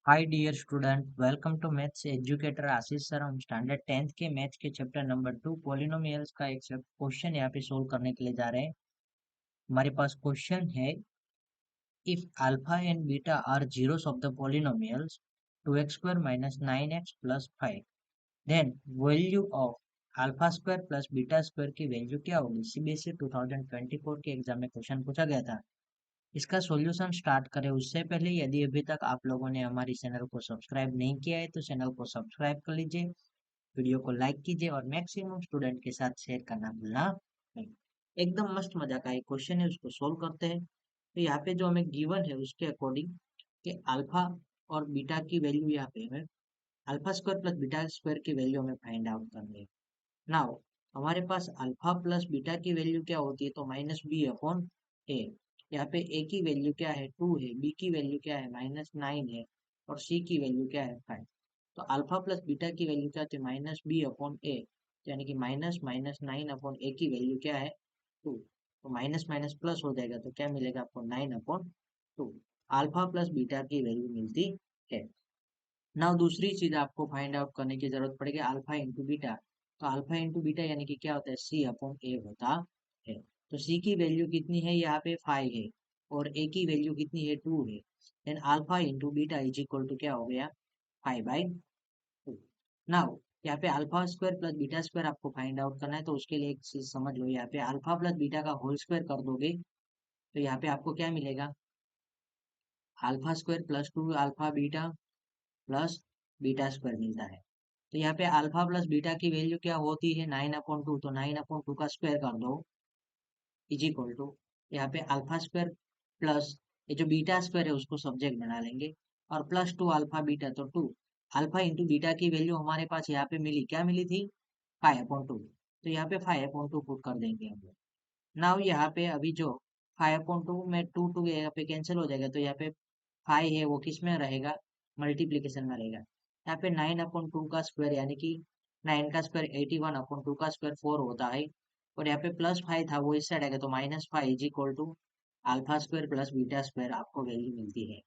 Hi dear student, welcome to maths educator Ashish sir. हम standard 10th के maths के chapter number 2 polynomials का एक क्वेश्चन यहाँ पे सोल्व करने के लिए जा रहे हैं। हमारे पास क्वेश्चन है, if alpha and beta are zeros of the polynomials 2x square minus 9x plus 5, then value of alpha square plus beta square की वैल्यू क्या होगी। सीबीएसई 2024 के एग्जाम में क्वेश्चन पूछा गया था। इसका सॉल्यूशन स्टार्ट करें उससे पहले यदि अभी तक आप लोगों ने हमारी चैनल को सब्सक्राइब नहीं किया है तो चैनल को सब्सक्राइब कर लीजिए, वीडियो को लाइक कीजिए और मैक्सिमम स्टूडेंट के साथ शेयर करना भूलना नहीं। एकदम मस्त मजा का एक क्वेश्चन है, उसको सोल्व करते हैं। तो यहाँ पे जो हमें गिवन है उसके अकॉर्डिंग कि अल्फा और बीटा की वैल्यू यहाँ पे हमें alpha square plus beta square की वैल्यू हमें फाइंड आउट करनी है। नाउ हमारे पास अल्फा प्लस बीटा की वैल्यू क्या होती है, तो माइनस बी अपॉन ए। यहाँ पे ए की वैल्यू क्या है, 2 है, बी की वैल्यू क्या है, -9 है, और सी की वैल्यू क्या है, 5। तो अल्फा प्लस बीटा की वैल्यू क्या होती है, माइनस बी अपॉन ए, यानी कि माइनस माइनस 9 अपॉन ए की वैल्यू क्या है, 2। तो माइनस माइनस प्लस हो जाएगा तो क्या मिलेगा आपको, 9/2। अल्फा प्लस बीटा की वैल्यू मिलती है। नाउ दूसरी चीज आपको फाइंड आउट करने की जरूरत पड़ेगी, अल्फा इंटू बीटा। तो अल्फा इंटू बीटा यानी कि क्या होता है, सी अपॉन ए होता है। तो सी की वैल्यू कितनी है, यहाँ पे 5 है, और ए की वैल्यू कितनी है, 2 है। Then alpha into beta is equal to क्या हो गया, 5/2। नाउ यहाँ पे alpha square plus beta square आपको फाइंड आउट करना है, तो उसके लिए एक चीज समझ लो, यहाँ पे अल्फा प्लस बीटा का होल स्क्वायर कर दोगे तो यहाँ पे आपको क्या मिलेगा, alpha square plus 2 alpha beta plus beta square मिलता है। तो यहाँ पे अल्फा प्लस बीटा की वैल्यू क्या होती है, 9/2। तो 9/2 का स्क्वायर कर दो इज इक्वल टू, यहाँ पे अल्फा स्क्वायर प्लस ये जो बीटा स्क्वायर है उसको सब्जेक्ट बना लेंगे, और प्लस 2 अल्फा बीटा, तो 2 अल्फा इंटू बीटा की वैल्यू हमारे पास यहाँ पे मिली, क्या मिली थी, 5/2। तो यहाँ पे 5/2 पुट कर देंगे हम लोग। नाउ यहाँ पे अभी जो 5/2 में 2 यहाँ पे कैंसिल हो जाएगा, तो यहाँ पे 5 है वो किस में रहेगा, मल्टीप्लीकेशन में रहेगा। यहाँ पे 9/2 का स्क्वायर यानी कि 9 का स्क्वायर 81/2 का स्क्वायर 4 होता है, और यहाँ पे प्लस 5 था वो इस साइड आएगा, तो -5 is equal to alpha square plus beta square आपको वैल्यू मिलती है।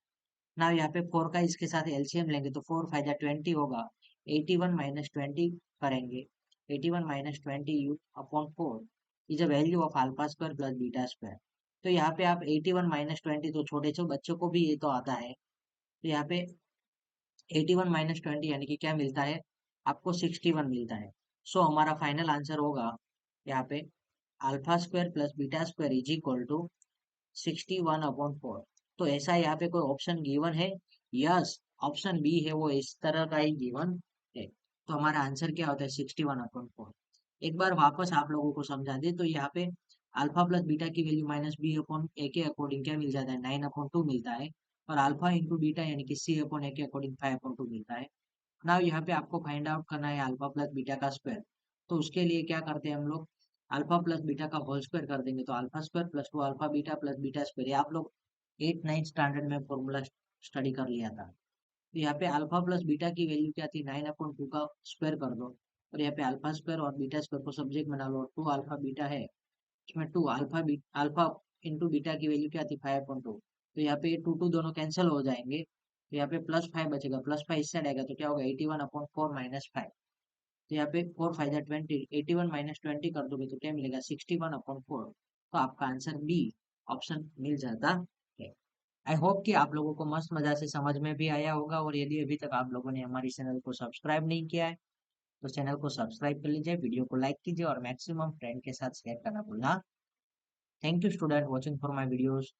ना यहाँ पे 4 का इसके साथ एलसीएम लेंगे तो 4 5 20 होगा, 81 माइनस 20 करेंगे, 81 minus 20 you upon 4 is a value of alpha square plus beta square. तो यहाँ पे आप 81 माइनस 20, तो छोटे छोटे बच्चों को भी ये तो आता है, तो यहाँ पे 81 माइनस 20 यानी कि क्या मिलता है आपको, 61 मिलता है। सो हमारा फाइनल आंसर होगा यहाँ पे alpha square plus beta square is equal to 61/4। तो ऐसा यहाँ पे कोई ऑप्शन गिवन है, यस, ऑप्शन बी है वो इस तरह का ही गिवन है। तो हमारा आंसर क्या होता है, 61/4। एक बार वापस आप लोगों को समझा दे, तो यहाँ पे अल्फा प्लस बीटा की वैल्यू माइनस बी अपॉन ए के अकॉर्डिंग क्या मिल जाता है, 9/2 मिलता है, और अल्फा इंटू बीटा यानी कि सी अपॉन ए के अकॉर्डिंग 5/2 मिलता है। नाउ यहाँ पे आपको फाइंड आउट करना है अल्फा प्लस बीटा का स्क्वायर। तो उसके लिए क्या करते हैं हम लोग, अल्फा प्लस बीटा का होल स्क्वायर कर देंगे, तो alpha square plus 2 alpha beta plus beta square, ये आप लोग 8 9 स्टैंडर्ड में फॉर्मूला स्टडी कर लिया था। तो यहाँ पे अल्फा प्लस बीटा की वैल्यू क्या थी, 9/2 का स्क्वायर कर दो, और यहाँ पे अल्फा स्क्वायर और बीटा स्क्वायर को सब्जेक्ट बना लो, 2 अल्फा बीटा है, इसमें 2 अल्फा इंटू बीटा की वैल्यू क्या थी, 5/2। तो यहाँ पे 2 दोनों कैंसिल हो जाएंगे, तो यहाँ पे +5 बचेगा, +5 इस साइड आएगा तो क्या होगा, 81/4 माइनस 5। तो यहाँ पे 4 5 20, 81 माइनस 20 कर दोगे तो क्या मिलेगा, 61/4। तो आपका आंसर बी ऑप्शन मिल जाता है। आई होप कि आप लोगों को मस्त मजा से समझ में भी आया होगा, और यदि अभी तक आप लोगों ने हमारी चैनल को सब्सक्राइब नहीं किया है तो चैनल को सब्सक्राइब कर लीजिए, वीडियो को लाइक कीजिए और मैक्सिमम फ्रेंड के साथ शेयर करना भूलना। Thank you student watching for my videos.